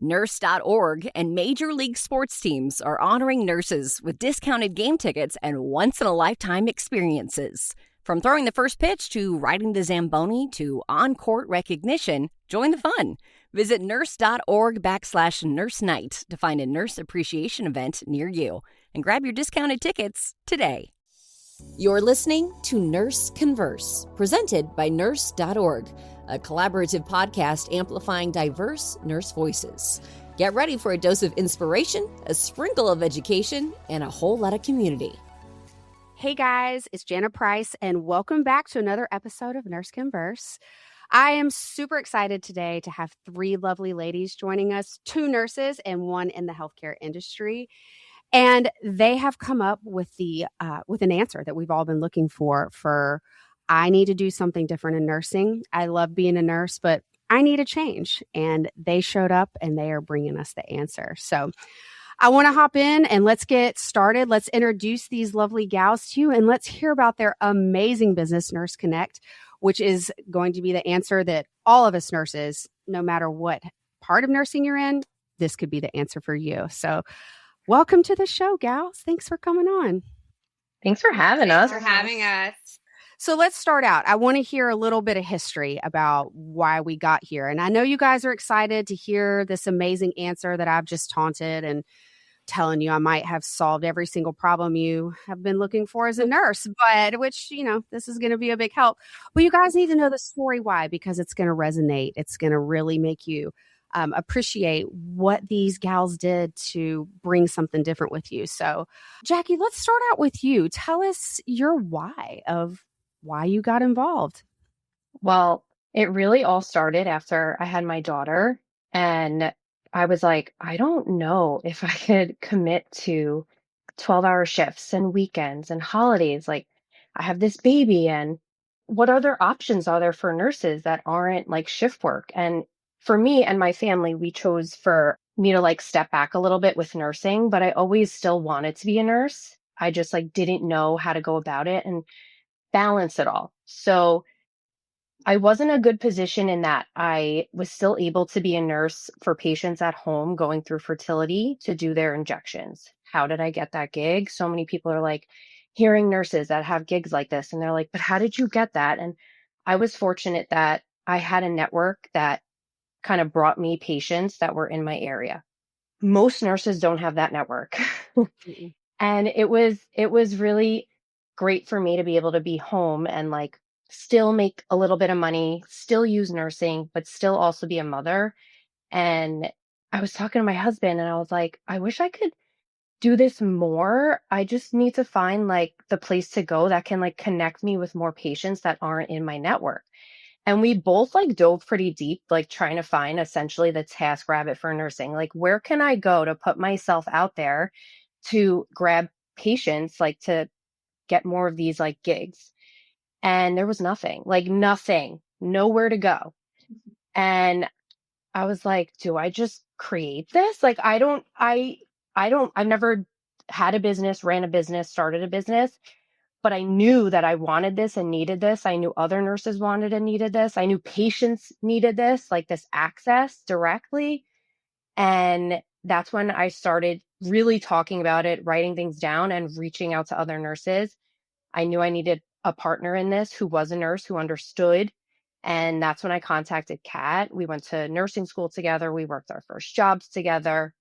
Nurse.org and Major League Sports teams are honoring nurses with discounted game tickets and once-in-a-lifetime experiences. From throwing the first pitch to riding the Zamboni to on-court recognition, join the fun. Visit nurse.org/nurse night to find a nurse appreciation event near you and grab your discounted tickets today. You're listening to Nurse Converse, presented by Nurse.org, a collaborative podcast amplifying diverse nurse voices. Get ready for a dose of inspiration, a sprinkle of education, and a whole lot of community. Hey guys, it's Jana Price, and welcome back to another episode of Nurse Converse. I am super excited today to have three lovely ladies joining us, two nurses and one in the healthcare industry. And they have come up with an answer that we've all been looking for I need to do something different in nursing. I love being a nurse, but I need a change. And they showed up and they are bringing us the answer. So I want to hop in and let's get started. Let's introduce these lovely gals to you and let's hear about their amazing business, Nurse Connect, which is going to be the answer that all of us nurses, no matter what part of nursing you're in, this could be the answer for you. So welcome to the show, gals. Thanks for coming on. Thanks for having us. Thanks for having us. So let's start out. I want to hear a little bit of history about why we got here. And I know you guys are excited to hear this amazing answer that I've just taunted and telling you I might have solved every single problem you have been looking for as a nurse, but which, this is going to be a big help. But you guys need to know the story why, because it's going to resonate. It's going to really make you appreciate what these gals did to bring something different with you. So, Jackie, let's start out with you. Tell us your why of why you got involved. Well, it really all started after I had my daughter, and I was like, I don't know if I could commit to 12-hour shifts and weekends and holidays. Like, I have this baby, and what other options are there for nurses that aren't like shift work? And for me and my family, we chose for me to like step back a little bit with nursing, but I always still wanted to be a nurse. I just like didn't know how to go about it and balance it all. So I wasn't a good position in that I was still able to be a nurse for patients at home going through fertility to do their injections. How did I get that gig? So many people are like hearing nurses that have gigs like this, and they're like, but how did you get that? And I was fortunate that I had a network that kind of brought me patients that were in my area. Most nurses don't have that network. And it was really great for me to be able to be home and like still make a little bit of money, still use nursing, but still also be a mother. And I was talking to my husband and I was like, I wish I could do this more. I just need to find like the place to go that can like connect me with more patients that aren't in my network. And we both like dove pretty deep, like trying to find essentially the TaskRabbit for nursing. Like, where can I go to put myself out there to grab patients, like to get more of these like gigs? And there was nothing, nowhere to go. And I was like, do I just create this? Like, I've never had a business, ran a business, started a business. But I knew that I wanted this and needed this. I knew other nurses wanted and needed this. I knew patients needed this, like this access directly. And that's when I started really talking about it, writing things down and reaching out to other nurses. I knew I needed a partner in this who was a nurse, who understood. And that's when I contacted Kat. We went to nursing school together. We worked our first jobs together.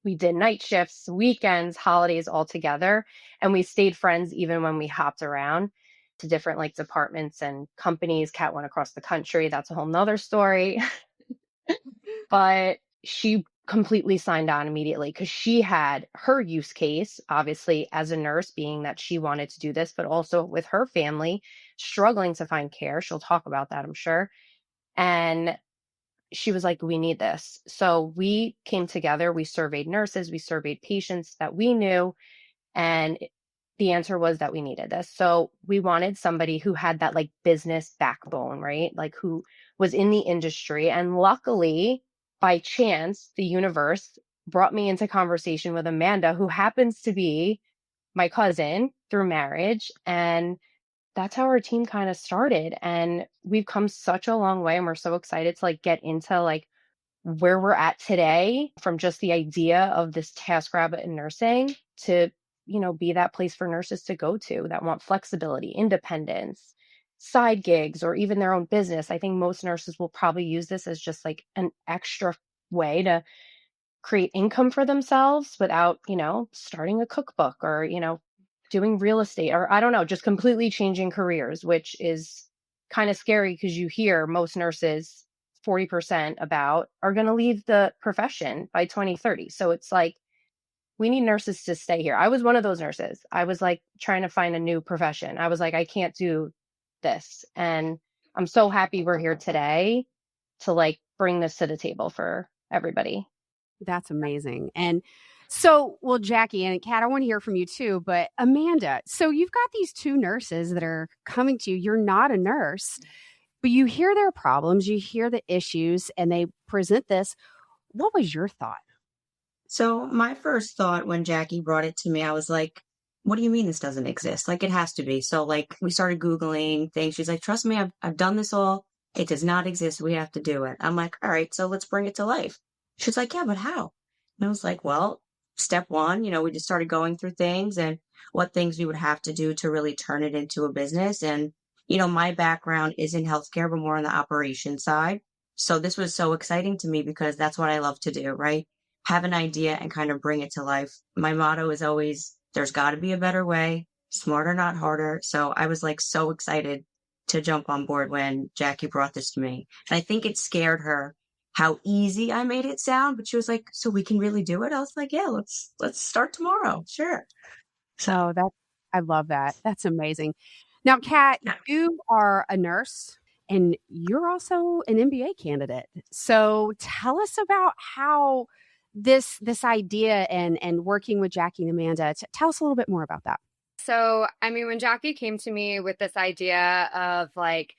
We did night shifts, weekends, holidays all together. And we stayed friends even when we hopped around to different like departments and companies. Kat went across the country. That's a whole nother story. But she completely signed on immediately because she had her use case, obviously, as a nurse, being that she wanted to do this, but also with her family struggling to find care. She'll talk about that, I'm sure. And she was like, we need this. So we came together, we surveyed nurses, we surveyed patients that we knew, and the answer was that we needed this. So we wanted somebody who had that like business backbone, right? Like who was in the industry. And luckily, by chance, the universe brought me into conversation with Amanda, who happens to be my cousin through marriage. And that's how our team kind of started. And we've come such a long way, and we're so excited to like get into like where we're at today from just the idea of this TaskRabbit in nursing to, be that place for nurses to go to that want flexibility, independence, side gigs, or even their own business. I think most nurses will probably use this as just like an extra way to create income for themselves without, starting a cookbook or, doing real estate, or I don't know, just completely changing careers, which is kind of scary because you hear most nurses, 40% about, are going to leave the profession by 2030. So it's like, we need nurses to stay here. I was one of those nurses. I was like trying to find a new profession. I was like, I can't do this. And I'm so happy we're here today to like bring this to the table for everybody. That's amazing. And so, well, Jackie and Kat, I want to hear from you too, but Amanda, so you've got these two nurses that are coming to you. You're not a nurse, but you hear their problems, you hear the issues, and they present this. What was your thought? So my first thought when Jackie brought it to me, I was like, what do you mean this doesn't exist? Like, it has to be. So like we started Googling things. She's like, trust me, I've done this all. It does not exist. We have to do it. I'm like, all right, so let's bring it to life. She's like, yeah, but how? And I was like, well, step one, we just started going through things and what things we would have to do to really turn it into a business. And, my background is in healthcare, but more on the operation side. So this was so exciting to me because that's what I love to do, right? Have an idea and kind of bring it to life. My motto is always, there's got to be a better way, smarter, not harder. So I was like so excited to jump on board when Jackie brought this to me. And I think it scared her how easy I made it sound, but she was like, so we can really do it? I was like, yeah, let's start tomorrow. Sure. So I love that. That's amazing. Now, Kat, you are a nurse and you're also an MBA candidate. So tell us about how this idea and working with Jackie and Amanda. Tell us a little bit more about that. So, I mean, when Jackie came to me with this idea of like,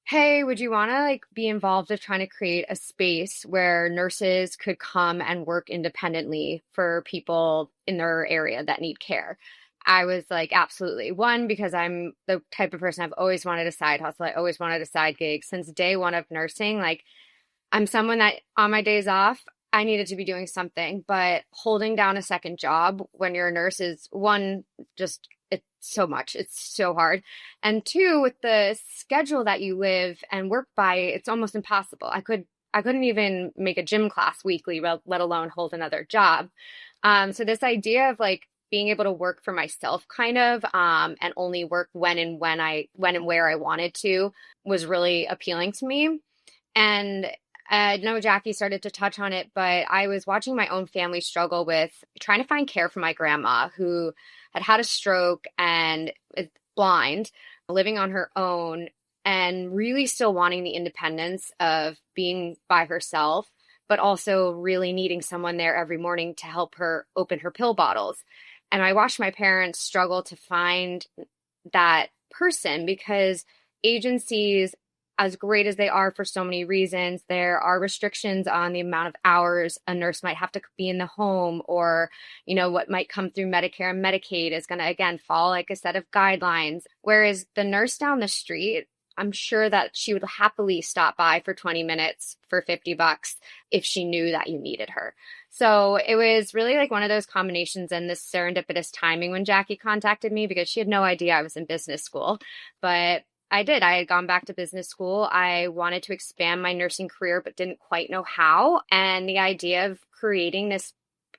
hey, would you want to like be involved with trying to create a space where nurses could come and work independently for people in their area that need care? I was like, absolutely. One, because I'm the type of person I've always wanted a side hustle. I always wanted a side gig since day one of nursing. Like, I'm someone that on my days off, I needed to be doing something, but holding down a second job when you're a nurse is one, just it's so much. It's so hard. And two, with the schedule that you live and work by, it's almost impossible. I couldn't even make a gym class weekly, let alone hold another job. So this idea of like being able to work for myself kind of, and only work when and where I wanted to was really appealing to me. And I know Jackie started to touch on it, but I was watching my own family struggle with trying to find care for my grandma who had a stroke and is blind, living on her own, and really still wanting the independence of being by herself, but also really needing someone there every morning to help her open her pill bottles. And I watched my parents struggle to find that person because agencies, as great as they are for so many reasons, there are restrictions on the amount of hours a nurse might have to be in the home, or, what might come through Medicare and Medicaid is going to, again, follow like a set of guidelines. Whereas the nurse down the street, I'm sure that she would happily stop by for 20 minutes for $50 if she knew that you needed her. So it was really like one of those combinations and this serendipitous timing when Jackie contacted me because she had no idea I was in business school, but I did. I had gone back to business school. I wanted to expand my nursing career, but didn't quite know how. And the idea of creating this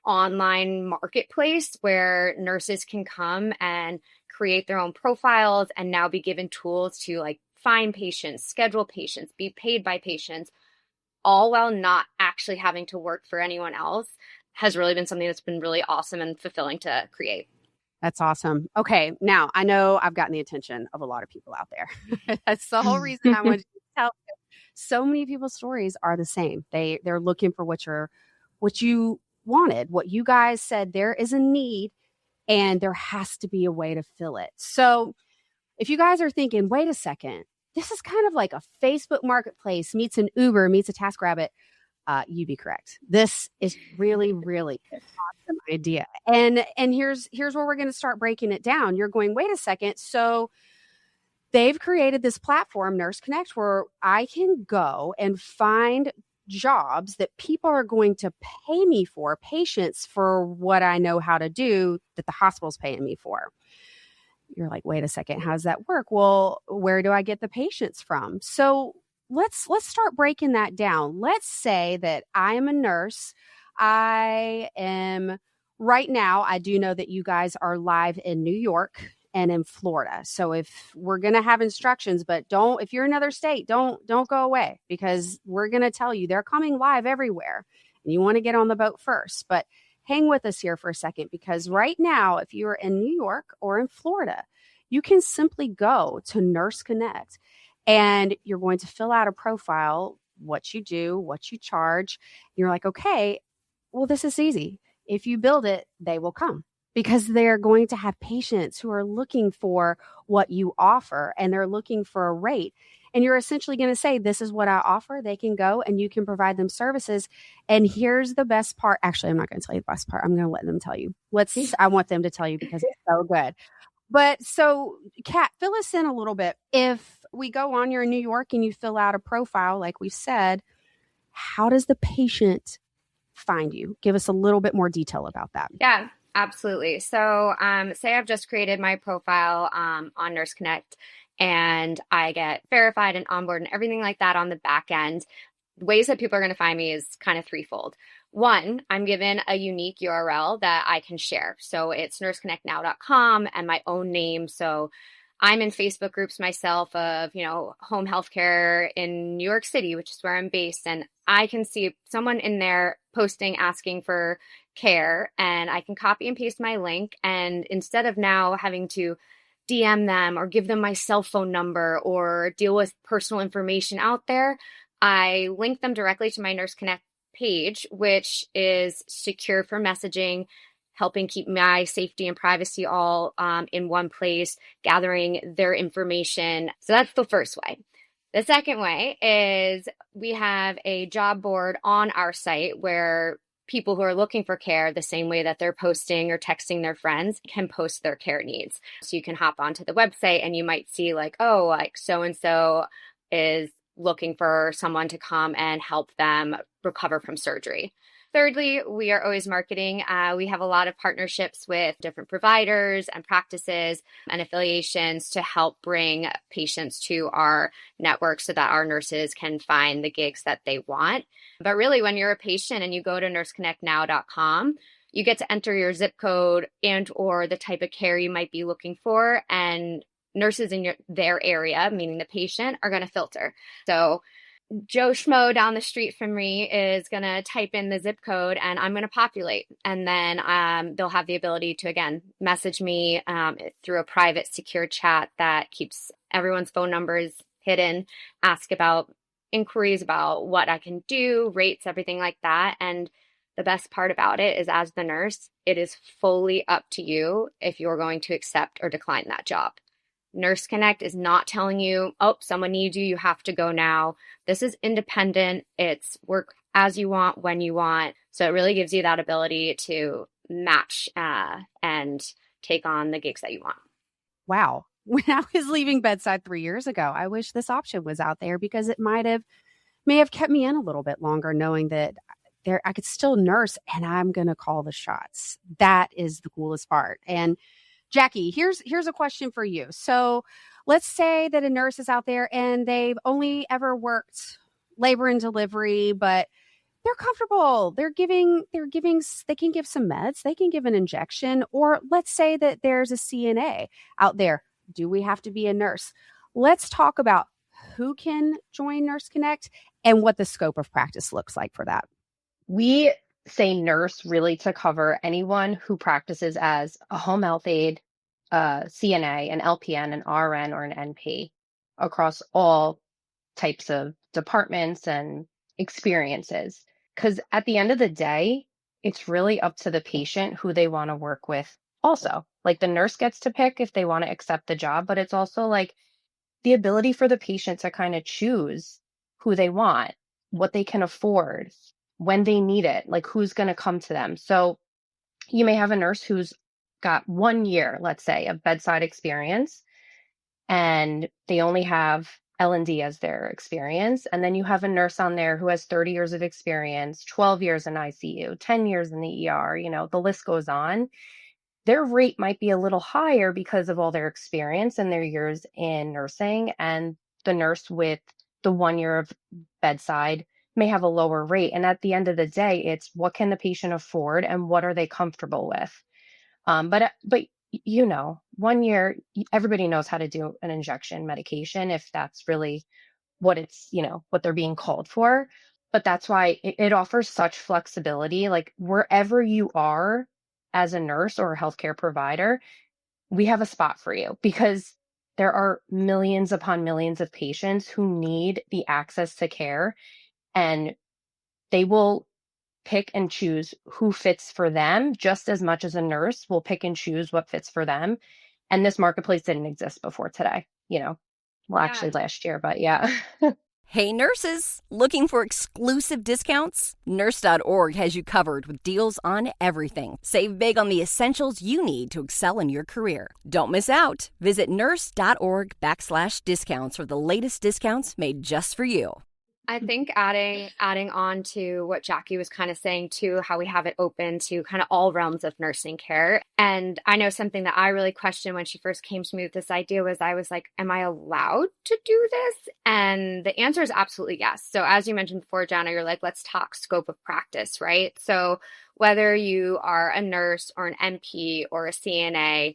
online marketplace where nurses can come and create their own profiles and now be given tools to like find patients, schedule patients, be paid by patients, all while not actually having to work for anyone else has really been something that's been really awesome and fulfilling to create. That's awesome. Okay. Now I know I've gotten the attention of a lot of people out there. That's the whole reason I wanted to tell you. So many people's stories are the same. They're looking for what you wanted, what you guys said. There is a need and there has to be a way to fill it. So if you guys are thinking, wait a second, this is kind of like a Facebook marketplace meets an Uber meets a TaskRabbit, you'd be correct. This is really, really an awesome idea. And here's where we're going to start breaking it down. You're going, wait a second. So they've created this platform, Nurse Connect, where I can go and find jobs that people are going to pay me for, patients for what I know how to do that the hospital's paying me for. You're like, wait a second, how does that work? Well, where do I get the patients from? So let's start breaking that down. Let's say that I am a nurse. I am right now, I do know that you guys are live in New York and in Florida. So if we're going to have instructions, but if you're in another state, don't go away, because we're going to tell you they're coming live everywhere and you want to get on the boat first. But hang with us here for a second, because right now, if you're in New York or in Florida, you can simply go to Nurse Connect and you're going to fill out a profile, what you do, what you charge. You're like, okay, well, this is easy. If you build it, they will come, because they're going to have patients who are looking for what you offer and they're looking for a rate. And you're essentially going to say, this is what I offer. They can go and you can provide them services. And here's the best part. Actually, I'm not going to tell you the best part. I'm going to let them tell you. I want them to tell you because it's so good. But so, Kat, fill us in a little bit. If we go on, you're in New York and you fill out a profile, like we said, how does the patient find you? Give us a little bit more detail about that. Yeah, absolutely. So say I've just created my profile on Nurse Connect and I get verified and onboard and everything like that on the back end. The ways that people are going to find me is kind of threefold. One, I'm given a unique URL that I can share. So it's nurseconnectnow.com and my own name. So I'm in Facebook groups myself of, home healthcare in New York City, which is where I'm based. And I can see someone in there posting, asking for care, and I can copy and paste my link. And instead of now having to DM them or give them my cell phone number or deal with personal information out there, I link them directly to my Nurse Connect page, which is secure for messaging, helping keep my safety and privacy all in one place, gathering their information. So that's the first way. The second way is we have a job board on our site where people who are looking for care, the same way that they're posting or texting their friends, can post their care needs. So you can hop onto the website and you might see so-and-so is looking for someone to come and help them recover from surgery. Thirdly, we are always marketing. We have a lot of partnerships with different providers and practices and affiliations to help bring patients to our network so that our nurses can find the gigs that they want. But really, when you're a patient and you go to nurseconnectnow.com, you get to enter your zip code and or the type of care you might be looking for, and nurses in their area, meaning the patient, are going to filter. So Joe Schmo down the street from me is going to type in the zip code and I'm going to populate. And then they'll have the ability to, again, message me through a private secure chat that keeps everyone's phone numbers hidden, ask about inquiries about what I can do, rates, everything like that. And the best part about it is, as the nurse, it is fully up to you if you're going to accept or decline that job. Nurse Connect is not telling you, oh, someone needs you, you have to go now. This is independent. It's work as you want, when you want. So it really gives you that ability to match and take on the gigs that you want. Wow. When I was leaving bedside 3 years ago, I wish this option was out there, because it may have kept me in a little bit longer, knowing that I could still nurse and I'm going to call the shots. That is the coolest part. And Jackie, here's a question for you. So let's say that a nurse is out there and they've only ever worked labor and delivery, but they're comfortable. They can give some meds. They can give an injection. Or let's say that there's a CNA out there. Do we have to be a nurse? Let's talk about who can join Nurse Connect and what the scope of practice looks like for that. We say nurse really to cover anyone who practices as a home health aide, CNA, an LPN, an RN, or an NP across all types of departments and experiences. Because at the end of the day, it's really up to the patient who they want to work with also. Like, the nurse gets to pick if they want to accept the job, but it's also like the ability for the patient to kind of choose who they want, what they can afford, when they need it, like who's going to come to them. So you may have a nurse who's got 1 year, let's say, of bedside experience, and they only have L&D as their experience. And then you have a nurse on there who has 30 years of experience, 12 years in ICU, 10 years in the ER, the list goes on. Their rate might be a little higher because of all their experience and their years in nursing. And the nurse with the 1 year of bedside may have a lower rate. And at the end of the day, it's what can the patient afford and what are they comfortable with? But 1 year, everybody knows how to do an injection medication if that's really what it's, what they're being called for. But that's why it offers such flexibility. Like wherever you are as a nurse or a healthcare provider, we have a spot for you because there are millions upon millions of patients who need the access to care, and they will pick and choose who fits for them just as much as a nurse will pick and choose what fits for them. And this marketplace didn't exist before today, actually last year, but yeah. Hey nurses, looking for exclusive discounts? Nurse.org has you covered with deals on everything. Save big on the essentials you need to excel in your career. Don't miss out. Visit nurse.org/discounts for the latest discounts made just for you. I think adding on to what Jackie was kind of saying too, how we have it open to kind of all realms of nursing care. And I know something that I really questioned when she first came to me with this idea was I was like, am I allowed to do this? And the answer is absolutely yes. So as you mentioned before, Jana, you're like, let's talk scope of practice, right? So whether you are a nurse or an NP or a CNA,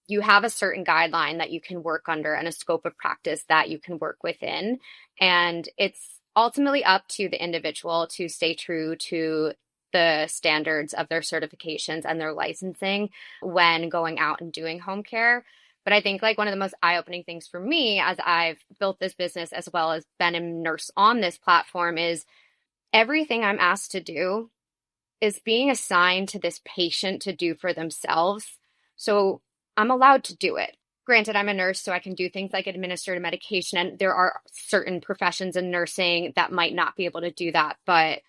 you have a certain guideline that you can work under and a scope of practice that you can work within. And it's ultimately up to the individual to stay true to the standards of their certifications and their licensing when going out and doing home care. But I think like one of the most eye-opening things for me as I've built this business as well as been a nurse on this platform is everything I'm asked to do is being assigned to this patient to do for themselves. So I'm allowed to do it. Granted, I'm a nurse, so I can do things like administer medication, and there are certain professions in nursing that might not be able to do that. But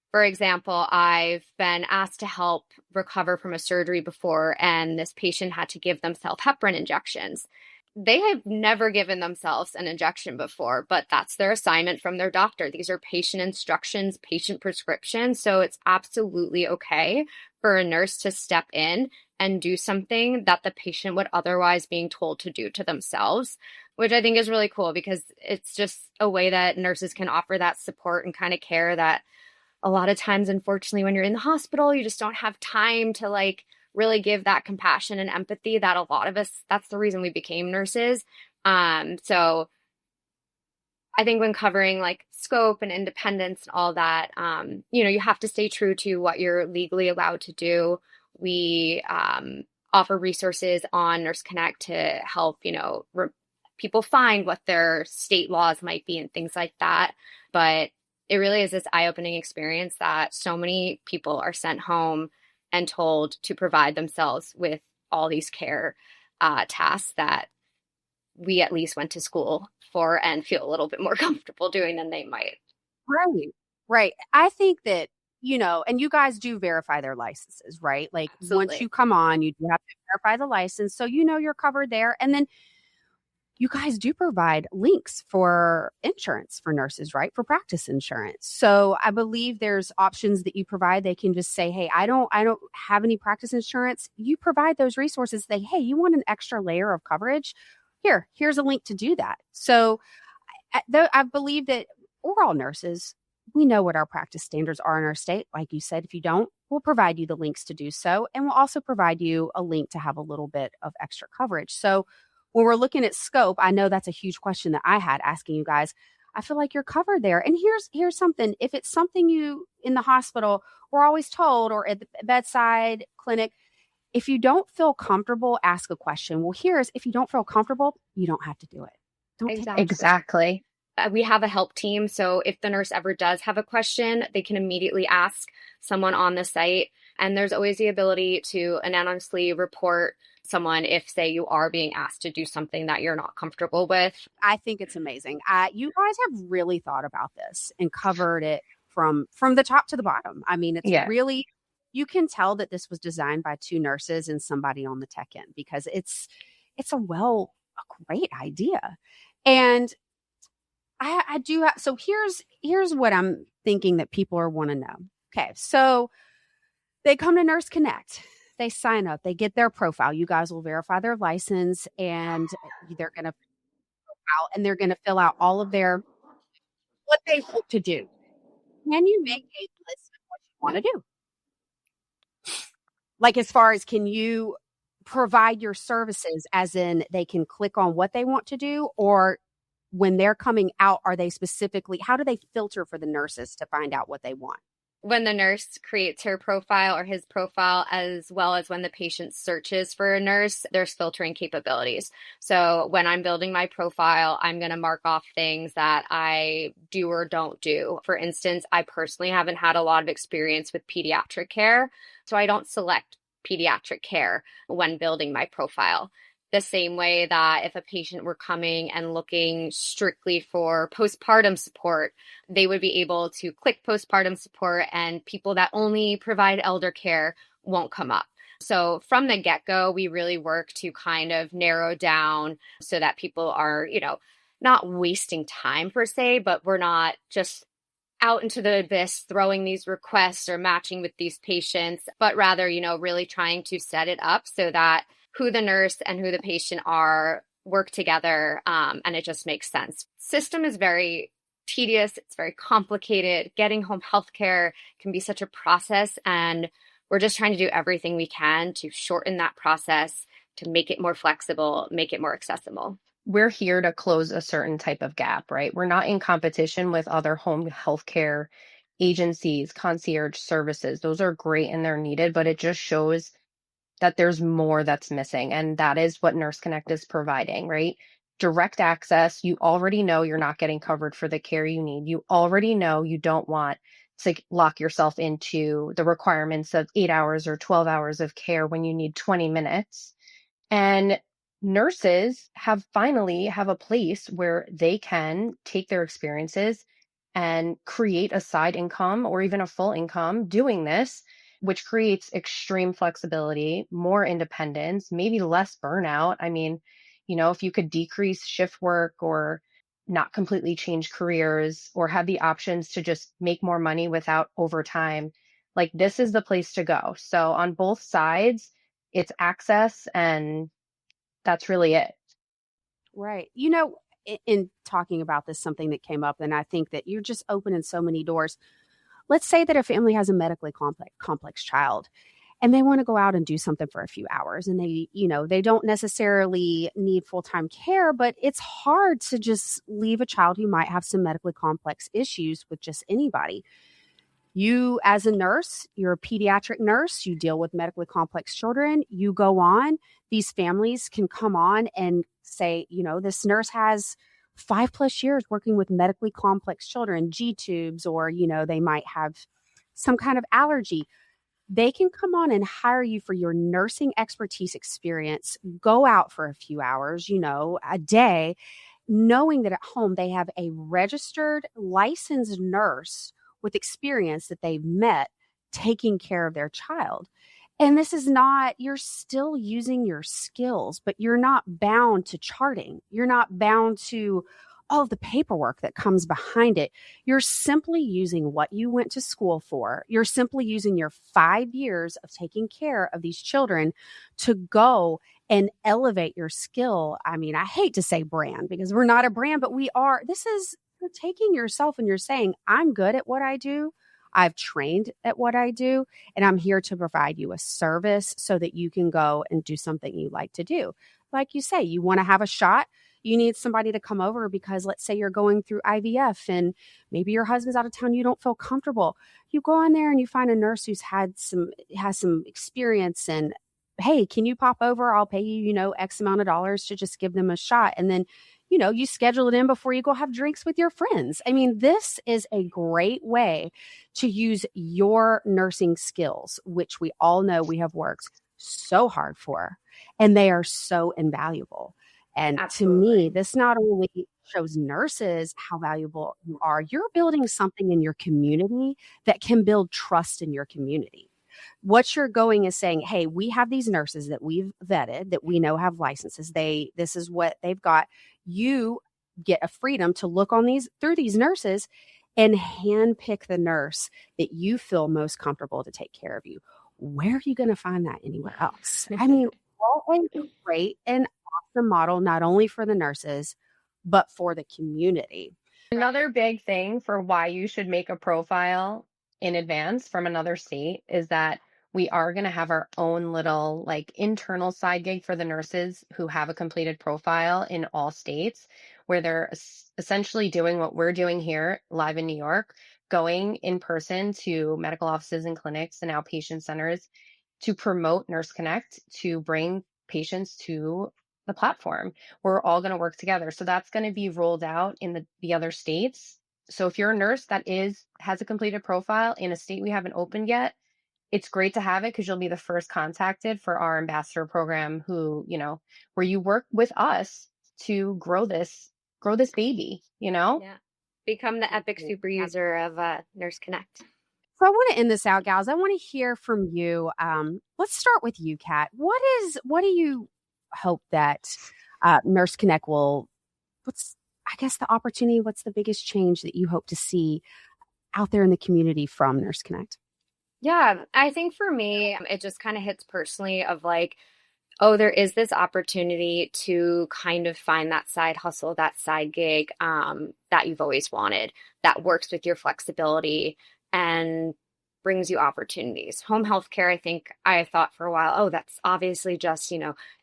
for example, I've been asked to help recover from a surgery before, and this patient had to give themselves heparin injections. They have never given themselves an injection before, but that's their assignment from their doctor. These are patient instructions, patient prescriptions. So it's absolutely okay for a nurse to step in and do something that the patient would otherwise being told to do to themselves, which I think is really cool because it's just a way that nurses can offer that support and kind of care that a lot of times, unfortunately, when you're in the hospital, you just don't have time to like really give that compassion and empathy that a lot of us, that's the reason we became nurses. So I think when covering like scope and independence and all that, you have to stay true to what you're legally allowed to do. We offer resources on Nurse Connect to help, people find what their state laws might be and things like that. But it really is this eye-opening experience that so many people are sent home and told to provide themselves with all these care tasks that we at least went to school for and feel a little bit more comfortable doing than they might. Right. I think that, and you guys do verify their licenses, right? Like Absolutely. Once you come on, you do have to verify the license. So, you're covered there. And then you guys do provide links for insurance for nurses, right? For practice insurance. So I believe there's options that you provide. They can just say, hey, I don't have any practice insurance. You provide those resources. Say, hey, you want an extra layer of coverage? Here's a link to do that. So I believe that we're all nurses. We know what our practice standards are in our state. Like you said, if you don't, we'll provide you the links to do so. And we'll also provide you a link to have a little bit of extra coverage. So when we're looking at scope, I know that's a huge question that I had asking you guys. I feel like you're covered there. And here's something. If it's something you in the hospital, we're always told, or at the bedside clinic, if you don't feel comfortable, ask a question. Well, here's if you don't feel comfortable, you don't have to do it. Exactly. We have a help team. So if the nurse ever does have a question, they can immediately ask someone on the site. And there's always the ability to anonymously report someone if, say, you are being asked to do something that you're not comfortable with. I think it's amazing. You guys have really thought about this and covered it from the top to the bottom. I mean, it's really, you can tell that this was designed by two nurses and somebody on the tech end because it's a great idea. And I do. So here's what I'm thinking that people are want to know. Okay. So they come to Nurse Connect. They sign up. They get their profile. You guys will verify their license, and they're going to fill out all of their what they hope to do. Can you make a list of what you want to do? Like, as far as, can you provide your services, as in they can click on what they want to do, or when they're coming out, are they specifically, how do they filter for the nurses to find out what they want? When the nurse creates her profile or his profile, as well as when the patient searches for a nurse, there's filtering capabilities. So when I'm building my profile, I'm going to mark off things that I do or don't do. For instance, I personally haven't had a lot of experience with pediatric care, so I don't select pediatric care when building my profile. The same way that if a patient were coming and looking strictly for postpartum support, they would be able to click postpartum support, and people that only provide elder care won't come up. So from the get-go, we really work to kind of narrow down so that people are, not wasting time per se, but we're not just out into the abyss throwing these requests or matching with these patients, but rather, really trying to set it up so that who the nurse and who the patient are work together, and it just makes sense. System is very tedious. It's very complicated. Getting home healthcare can be such a process, and we're just trying to do everything we can to shorten that process, to make it more flexible, make it more accessible. We're here to close a certain type of gap, right? We're not in competition with other home healthcare agencies, concierge services. Those are great and they're needed, but it just shows that there's more that's missing. And that is what Nurse Connect is providing, right? Direct access. You already know you're not getting covered for the care you need. You already know you don't want to lock yourself into the requirements of 8 hours or 12 hours of care when you need 20 minutes. And nurses finally have a place where they can take their experiences and create a side income or even a full income doing this, which creates extreme flexibility, more independence, maybe less burnout. I mean, if you could decrease shift work or not completely change careers or have the options to just make more money without overtime, like this is the place to go. So on both sides, it's access, and that's really it. Right. In talking about this, something that came up, and I think that you're just opening so many doors. Let's say that a family has a medically complex child, and they want to go out and do something for a few hours, and they don't necessarily need full-time care, but it's hard to just leave a child who might have some medically complex issues with just anybody. You, as a nurse, you're a pediatric nurse, you deal with medically complex children, you go on, these families can come on and say, this nurse has 5+ years working with medically complex children, G tubes, or, they might have some kind of allergy. They can come on and hire you for your nursing expertise experience, go out for a few hours, a day, knowing that at home they have a registered, licensed nurse with experience that they've met taking care of their child. And this is not, you're still using your skills, but you're not bound to charting. You're not bound to all of the paperwork that comes behind it. You're simply using what you went to school for. You're simply using your 5 years of taking care of these children to go and elevate your skill. I mean, I hate to say brand because we're not a brand, but we are. You're taking yourself and you're saying, I'm good at what I do. I've trained at what I do, and I'm here to provide you a service so that you can go and do something you like to do. Like you say, you want to have a shot. You need somebody to come over because let's say you're going through IVF and maybe your husband's out of town. You don't feel comfortable. You go on there and you find a nurse who's has some experience, and hey, can you pop over? I'll pay you, X amount of dollars to just give them a shot. And then, you schedule it in before you go have drinks with your friends. I mean, this is a great way to use your nursing skills, which we all know we have worked so hard for, and they are so invaluable. And Absolutely. To me, this not only shows nurses how valuable you are, you're building something in your community that can build trust in your community. What you're going is saying, hey, we have these nurses that we've vetted that we know have licenses. This is what they've got. You get a freedom to look on through these nurses and handpick the nurse that you feel most comfortable to take care of you. Where are you going to find that anywhere else? I mean, what a great and awesome model, not only for the nurses, but for the community. Another big thing for why you should make a profile in advance from another state is that we are going to have our own little like internal side gig for the nurses who have a completed profile in all states, where they're essentially doing what we're doing here live in New York, going in person to medical offices and clinics and outpatient centers to promote Nurse Connect, to bring patients to the platform. We're all going to work together. So that's going to be rolled out in the other states. So if you're a nurse that has a completed profile in a state we haven't opened yet, it's great to have it because you'll be the first contacted for our ambassador program where you work with us to grow this baby, Yeah. Become the epic super user of Nurse Connect. So I want to end this out, gals. I want to hear from you. Let's start with you, Kat. What do you hope that Nurse Connect what's the opportunity, what's the biggest change that you hope to see out there in the community from Nurse Connect? Yeah, I think for me, it just kind of hits personally of like, oh, there is this opportunity to kind of find that side hustle, that side gig that you've always wanted, that works with your flexibility and brings you opportunities. Home health care, I think I thought for a while, oh, that's obviously just,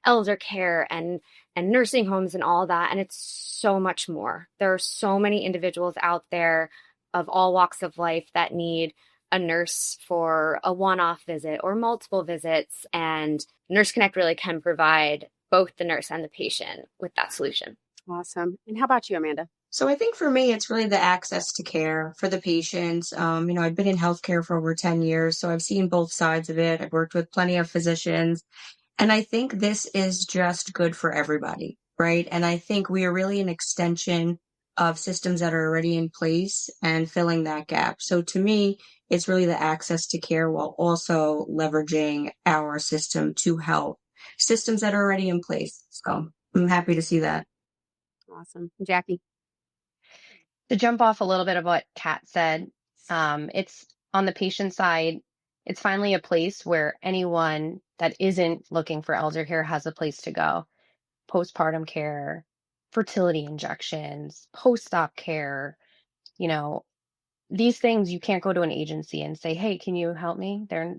elder care and nursing homes and all that. And it's so much more. There are so many individuals out there of all walks of life that need a nurse for a one-off visit or multiple visits. And Nurse Connect really can provide both the nurse and the patient with that solution. Awesome. And how about you, Amanda? So I think for me, it's really the access to care for the patients. I've been in healthcare for over 10 years, so I've seen both sides of it. I've worked with plenty of physicians, and I think this is just good for everybody, right? And I think we are really an extension of systems that are already in place and filling that gap. So to me, it's really the access to care while also leveraging our system to help systems that are already in place. So I'm happy to see that. Awesome. Jackie? To jump off a little bit of what Kat said, it's on the patient side, it's finally a place where anyone that isn't looking for elder care has a place to go. Postpartum care, fertility injections, post-op care, these things you can't go to an agency and say, hey, can you help me? They're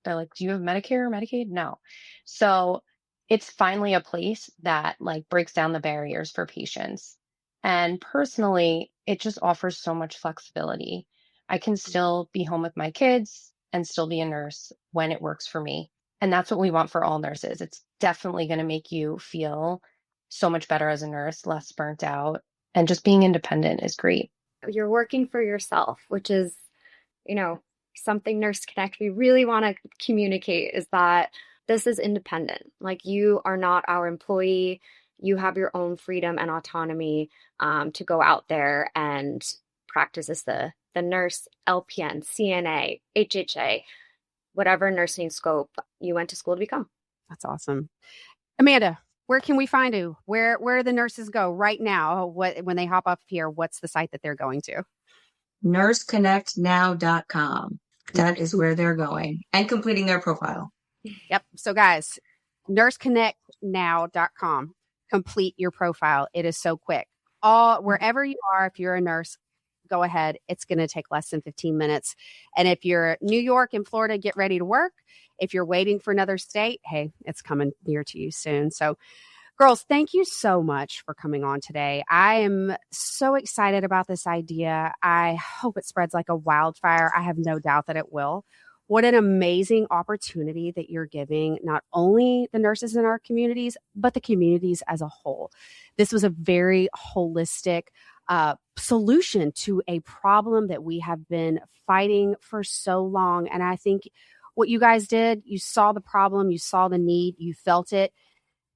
like, do you have Medicare or Medicaid? No. So it's finally a place that like breaks down the barriers for patients. And personally, it just offers so much flexibility. I can still be home with my kids and still be a nurse when it works for me. And that's what we want for all nurses. It's definitely going to make you feel so much better as a nurse, less burnt out. And just being independent is great. You're working for yourself, which is, something Nurse Connect we really want to communicate is that this is independent. Like, you are not our employee. You have your own freedom and autonomy to go out there and practice as the nurse, LPN, CNA, HHA, whatever nursing scope you went to school to become. That's awesome. Amanda, where can we find you? Where the nurses go right now? When they hop up here, what's the site that they're going to? nurseconnectnow.com. That is where they're going and completing their profile. Yep. So guys, nurseconnectnow.com. Complete your profile. It is so quick. Wherever you are, if you're a nurse, go ahead. It's going to take less than 15 minutes. And if you're New York and Florida, get ready to work. If you're waiting for another state, hey, it's coming near to you soon. So girls, thank you so much for coming on today. I am so excited about this idea. I hope it spreads like a wildfire. I have no doubt that it will. What an amazing opportunity that you're giving not only the nurses in our communities, but the communities as a whole. This was a very holistic solution to a problem that we have been fighting for so long. And I think what you guys did, you saw the problem, you saw the need, you felt it.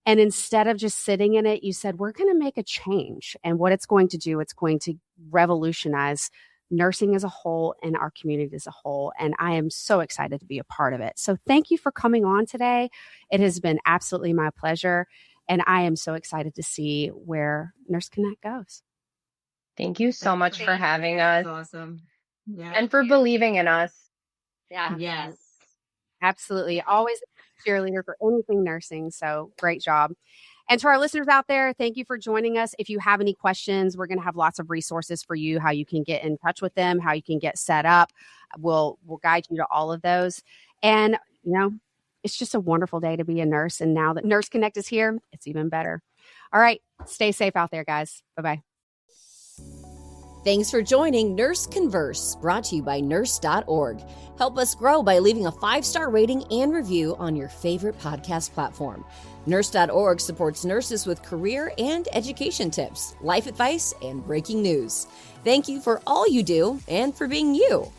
And instead of just sitting in it, you said, we're going to make a change. And what it's going to do, it's going to revolutionize nursing as a whole and our community as a whole. And I am so excited to be a part of it. So thank you for coming on today. It has been absolutely my pleasure. And I am so excited to see where Nurse Connect goes. Thank you so much for having us. That's awesome. Yeah. And for believing in us. Yeah. Yes. Absolutely. Always a cheerleader for anything nursing. So great job. And to our listeners out there, thank you for joining us. If you have any questions, we're going to have lots of resources for you, how you can get in touch with them, how you can get set up. We'll guide you to all of those. And, it's just a wonderful day to be a nurse. And now that Nurse Connect is here, it's even better. All right. Stay safe out there, guys. Bye-bye. Thanks for joining Nurse Converse, brought to you by Nurse.org. Help us grow by leaving a 5-star rating and review on your favorite podcast platform. Nurse.org supports nurses with career and education tips, life advice, and breaking news. Thank you for all you do and for being you.